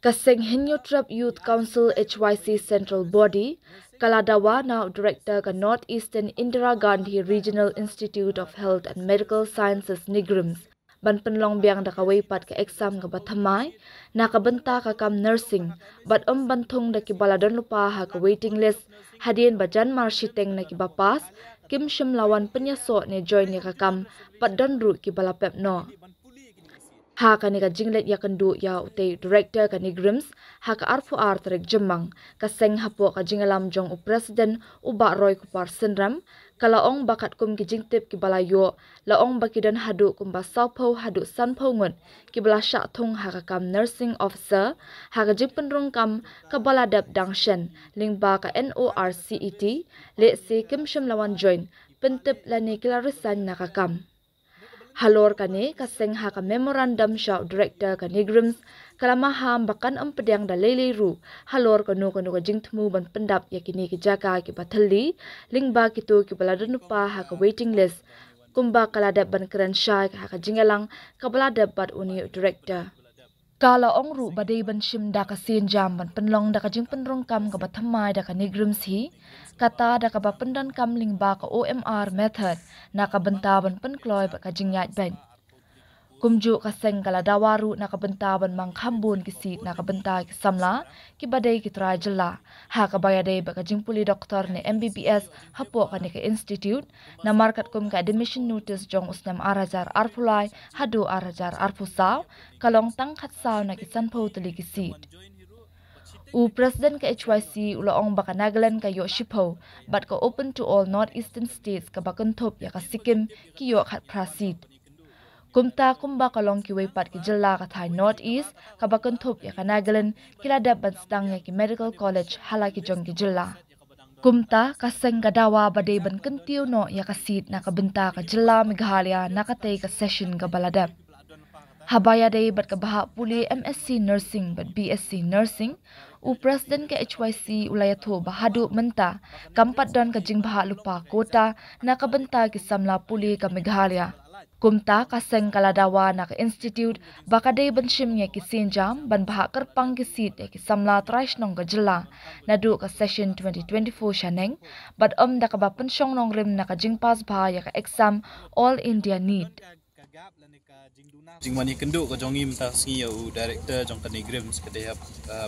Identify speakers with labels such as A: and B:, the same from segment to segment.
A: Kaseng Henyotrap Youth Council HYC Central Body, Kaladawa now Director ka Northeastern Indira Gandhi Regional Institute of Health and Medical Sciences Nigrims, ban penlong biang da kawaipat ka exam ka bathamay, nakabenta ka kam nursing, bat bantung da ki baladon lupa ha ka waiting list, hadien ba Janmar Shiteng na ki bapas, Kim Shim lawan penyaso ni join ni ka kam, pat donru ki balapep no. Ha ka ni ka jinglet ya kendu ya utay director ka ni Grims, ha ka arfu artrek jemang, ka seng hapo ka jingalam jong u president uba roy kupar senram, ka laong bakat kum ki jingtip ki balayo, laong bakidan hadu kum ba saupo hadu sanpo ngut, ki bala syak thong ha ka kam nursing officer, ha ka jing penrung kam ka baladap dangshen, ling ba ka NORCET, le si Kim Shim lawan join, pentip lani kilarisan na ka kam. Halor kani kaseng ha ka memorandum shaw director ka Nigrims kalamaham bakan pedang da leleru halor kanu ka jingtmu ban pendap yakini ki jaga ki bathali lingba kitu ki baladun pa ha ka waiting list kumba kaladap ban kran shay ha ka jingalang ka baladap bat uni director kala ongru badai ban shim da ka sin jam ban penlong da ka jing penrong kam ka bathamai da ka Nigrims hi kata da ka ba pendan kam lingba ka OMR method na ka benta ban penkloy ba ka jingyat ban kumju ka seng kala dawaru na ka benta ban mangkhambun ki sit na ka benta ki samla ki badai ki trajala ha ka bayadai ba ka jingpuli doktor ne MBBS hapo ka ni ka institute na market kum ka admission notice jong usnam arajar arpulai hadu arajar arpusaw kalong tangkhat saw na ki sanpo tali ki sit U President ka HYC ulaong baka Nagaland ka yo Shipho, but ka open to all northeastern states ka bakantop ya ka Sikkim ki yo khat prasid. Kumta kumba kalong ki waypat ki jilla ka Thai northeast ka bakantop ya ka Nagaland kiladap ban stang ya ki medical college hala ki jong ki jilla. Kumta kaseng kadawa badai ban kentiu no ya ka seat na ka benta ka jilla Meghalaya nakatay ka session ka baladap. Habaya day bat ka baha puli MSc nursing bat BSc nursing u president ka HYC ulayatho bahadu menta kampat don ka jing baha lupa kota na kabenta ki samla puli ka Meghalaya kumta kaseng kaladawa na ka institute baka day ban shim ya ki sinjam ban baha kerpang ki seat ya ki samla traish nong ka jilla nadu ka session 2024 shaneng bat da ka ba pensyong nong rim na ka jing pas baha ya ka exam all India need
B: Jingwani kendu ko jongi mta singi u director jong kan Nigrims kedai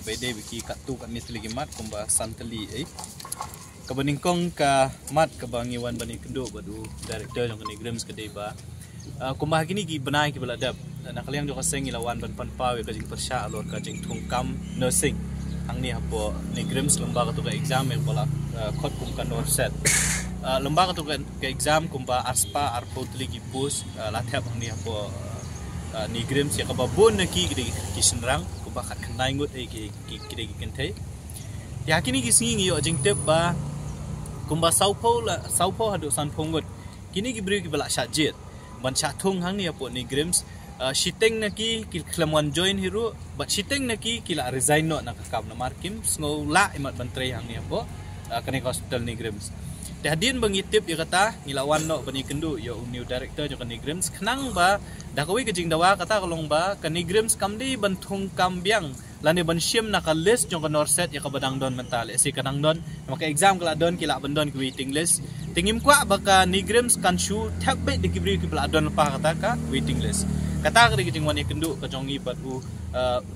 B: bede biki katu kan nitli mat kumba santali ka baningkong ka mat ka bangiwan bani kendu badu director jong kan Nigrims kedai ba kumba gini gi benai ki baladap nakaliang jo kaseng ilawan ban panpaw ka jing persya alor ka jing thungkam nursing angni hapo Nigrims lomba ka tu ka exam yang bala khot kum kan norset lomba ka tu ka exam kumba aspa arpo tli gi pus lathap angni hapo Nigrims ya kababon na ki senrang ko bakat kanay ngut ki kente ya kini gisingi yo jing tep ba kumba saupo hadu san pongot kini gibri ki bala syajit ban chathung hang ni apo Nigrims shiteng na ki klamwan join hiru but shiteng na ki kila resign no na kakam na markim sngo la imat bantre hang ni apo kani hospital Nigrims Dahdian bangitip ya kata ngilawan no bani kendu yo new director jo kan Nigrims kenang ba dakawi kejing dawa kata kalong ba kan Nigrims kamdi bantung kambiang lani ban shim na ka list jo kan norset ya ka badang don mental si kanang don maka exam kala don kila bandon ki waiting list tingim kwa baka Nigrims kan shu takbe de kibri ki bala don pa kata ka waiting list kata ka kejing wani kendu ka jongi batu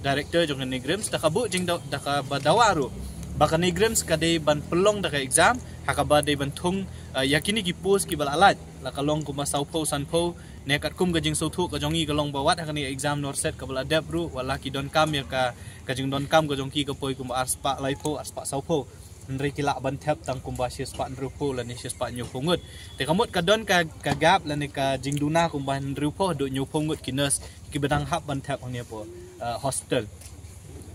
B: director jo kan Nigrims dakabu jing daka badawaru baka Nigrims kadai ban pelong daka exam hakaba day bantung yakini ki post ki balalat la kalong kuma saupo sanpo nekat kum gajing sautu ka jongi kalong bawat hakani exam norset ka baladap ru wala ki don kam ya ka kajing don kam ka jongki ka poi kum arspa laipo arspa saupo nri kila ban thap tang kum ba spa nrupo la ni spa nyu pungut te kamut ka don ka gap la ni ka jingduna kum ban nrupo do nyu pungut ki nurse ki badang hap ban thap ngni po hospital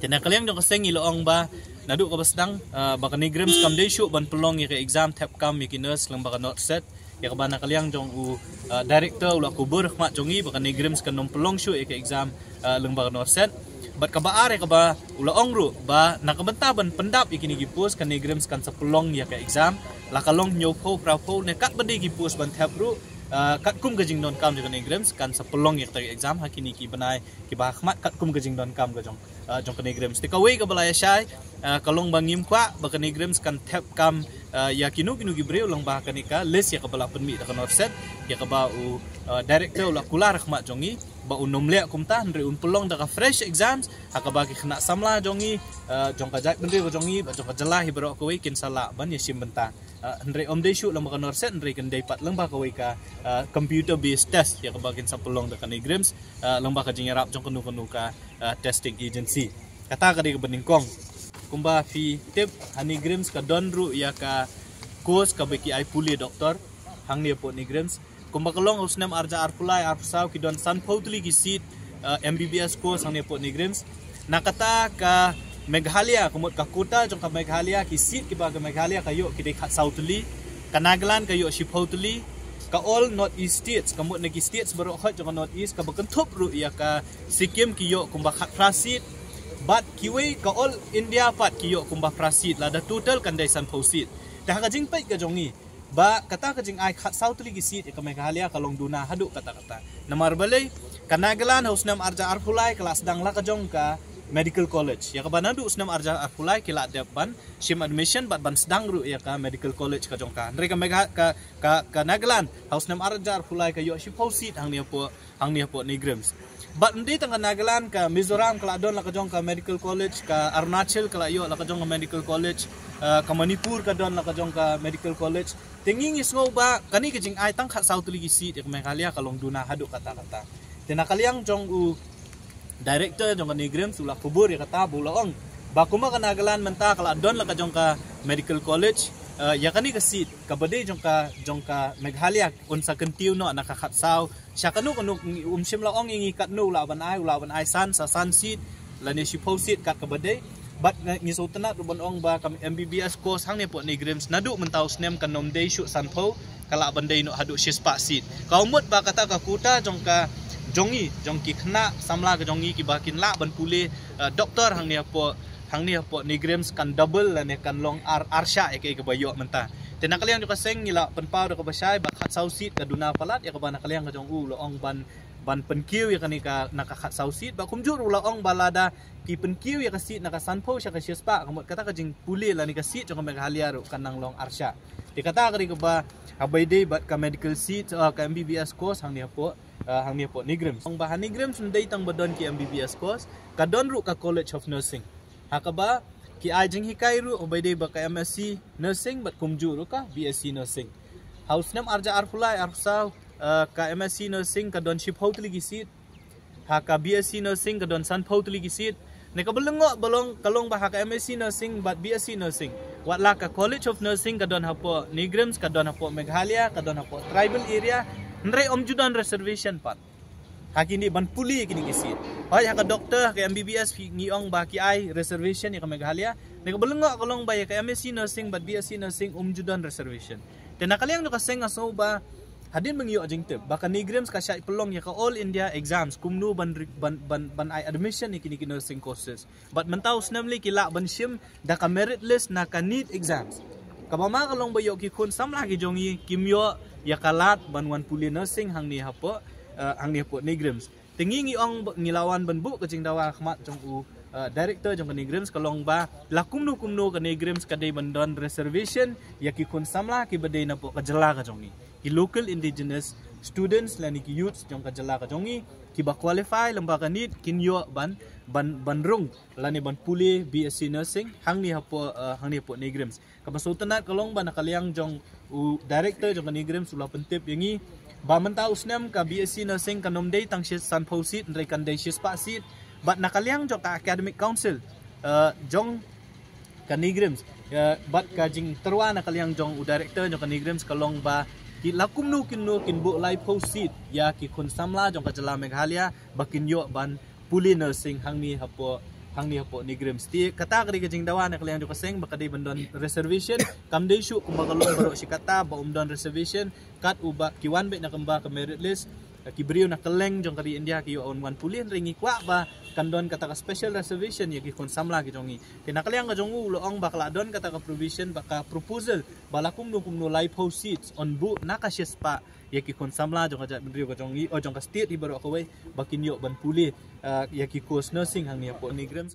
B: tena kaliang jong kaseng iloong ba nadu ka basdang baka Nigrims kam day show ban pelong ya ka exam tap kam ya nurse lang baka not set ya ka bana kaliang jong u director ula kubur khmat jongi baka Nigrims kan nom pelong show ya ka exam lang baka not set bat ka ba are ka ba ula ongru ba nakabenta ban pendap ikini gipus kan Nigrims kan sa pelong ya ka exam la kalong nyopo prapo ne kat bandi gipus ban tap ru kat kum gajing don kam jong Negrims kan sepelong yak tagi exam hakini ki banai ki ba khmat kat kum gajing don kam ga jong Negrims te kawe ka balaya shai kalong bangim kwa ba Negrims kan tap kam ya kinu gi breu long ba kanika list ya ka bala penmi da kan offset ya ka ba u director ula kula rakhmat jongi ba unom le kumta ndre un pelong da ka fresh exams hakaba ki khna samla jongi jong ka jai bende jongi ba jong ka jala hi bro ko kin sala ban ya sim benta ndre om de shu lam ka nor set ndre kan dei pat lang ba ka ka computer based test ya ka ba kin sapelong da kan Negrims lang ba ka jing rap jong kanu ka testing agency kata ka di ka beningkong kumba fi tip Negrims ka donru ya ka course ka beki ai puli doktor hang ni po Negrims kumba kalong usnam arja arpulai arpsau ki don san potli ki seat MBBS course hang ni po Negrims nakata ka Meghalaya kumut ka kota jong ka Meghalaya ki seat ki ba ka Meghalaya kayo ki de khat sautli ka Nagaland kayo shipotli ka all north east states kamut nagi states baru hot jong north east ka bakentup ru ya ka Sikkim kiyo kumba khat prasit but kiwe ka all India pat kiyo kumba prasit la da total kan dai san posit dah ka jing pai ka jongi ba kata ka jing ai khat sautli gi seat ka Meghalaya kalong duna hadu kata namar balai ka Nagaland hausnam arja arpulai kelas dang la ka jong ka medical college ya ka banadu usnam arja arpulai kila depan sim admission bat ban sedang ru ya ka medical college ka jong ka ndre ka Nagaland hausnam arja arpulai ka yo shi posit hang ni po Negrims bat ndi tang Nagaland ka Mizoram kala don la ka jong ka medical college ka Arunachal kala yo la ka jong ka medical college ka Manipur ka don la ka jong ka medical college tinging is ngo ba kani ka jing ai tang khat south ligi si de Meghalaya kalong duna hadu kata tinakaliang jong u director jong ka Negrims ula kubur ya kata bulaong ba kuma ka Nagaland menta kala don la ka jong ka medical college ya kani ka seat ka bade jong ka Meghalaya unsa kentiu no anak khat saw sya kanu sim laong ingi kat no la ban ai san seat la ni shipo seat kat ka bade bat ngi so tanat rubon ong ba kam MBBS course hang ni po Negrims nadu mentau snem kan nom dei shu sanpho kala bandai no hadu shispa seat kaumut ba kata ka kuta jong ka jongi jong ki khna samla ka jongi ki bakin la ban pule doktor hang ni po Negrims kan double la ne kan long arsha ke bayo menta tena kaliang jo ka seng ngila penpau da ka basai ba khat sau seat ka duna palat ya ka bana kaliang ka jong u lo ong ban penkiu ya kani ka nakakhat sau seat ba kumjur ula ong balada ki penkiu ya ka seat naka sanpo sya ka shispa kamot kata ka jing puli la ni ka seat jong ka Meghalaya ru kanang long arsha di kata ka ri ka ba habay day bat ka medical seat ka MBBS course hang ni po Negrims ong ba Negrims sunday tang badon ki MBBS course ka don ru ka College of Nursing hakaba ki ajing hikai ru habay day ba ka MSc nursing bat kumjur ru ka BSc nursing house name arja arpulai arsau ka MSc nursing ka don ship hotli gisit ha ka BSc nursing ka don san hotli gisit ne ka belengo balong kalong ba ha ka MSc nursing bat BSc nursing watla ka College of Nursing ka don hapo Negrims ka don hapo Meghalaya ka don hapo tribal area nre om judan reservation pat hakini ban puli kini gisit hay ha ka doctor ka MBBS ngiong ba ki ai reservation ya ka Meghalaya ne ka belengo kalong ba ya ka MSc nursing bat BSc nursing judan reservation tenakaliang no ka seng aso ba hadin mengiyo ajing tip baka Negrims ka syai pelong ya ka all India exams kumnu ban ai admission ni kini nursing courses but mentau snamli kila ban sim da ka merit list na ka need exams kabama kalong bayo ki kun samla ki jongi kimyo ya kalat ban wan puli nursing hang ni hapo Negrims tingi ngi ong ngilawan ban bu ka jing dawa khmat jong u director jong ka Negrims kalong ba lakumnu ka Negrims ka dei bandon reservation ya ki kun samla ki badai na po ka jela ka jongi ki local indigenous students lani ki youths jong ka jela ka jongi ki ba qualify lembaga need kinyo ban rung lani ban puli BSc nursing hang ni hapo Negrims ka basutanat kalong ba nakaliang jong u director jong ka Negrims ula pentip yangi ba menta usnam ka BSc nursing kanom day tang san posit ndre kan day spa seat but nakaliang jong ka academic council jong ka Negrims but ka jing terwa nakaliang jong u director jong ka Negrims kalong ba ki lakumnu kin bu lai posit ya ki kun samla jong ka jela Meghalaya bakin yo ban puli nursing hang ni hapo Negrims ti kata kri ka jing dawa nakaliang jong ka seng baka day bandon reservation kam day shu kumagalong baro si kata ba don reservation kat uba kiwan be nakamba ka merit list kibriyo na kaleng jong kari India ki on wan pulin ringi kwa ba kandon kata ka special reservation ya ki kon samla ki jongi tinakaliang ka jongu loong bakla don kata ka provision baka proposal balakum no lai post seats on bu nakashespa yaki kon samla jong ka bendrio ka jong i o jong ka state i baru ka wei bakin yo ban puli yaki course nursing hang ni po Negrims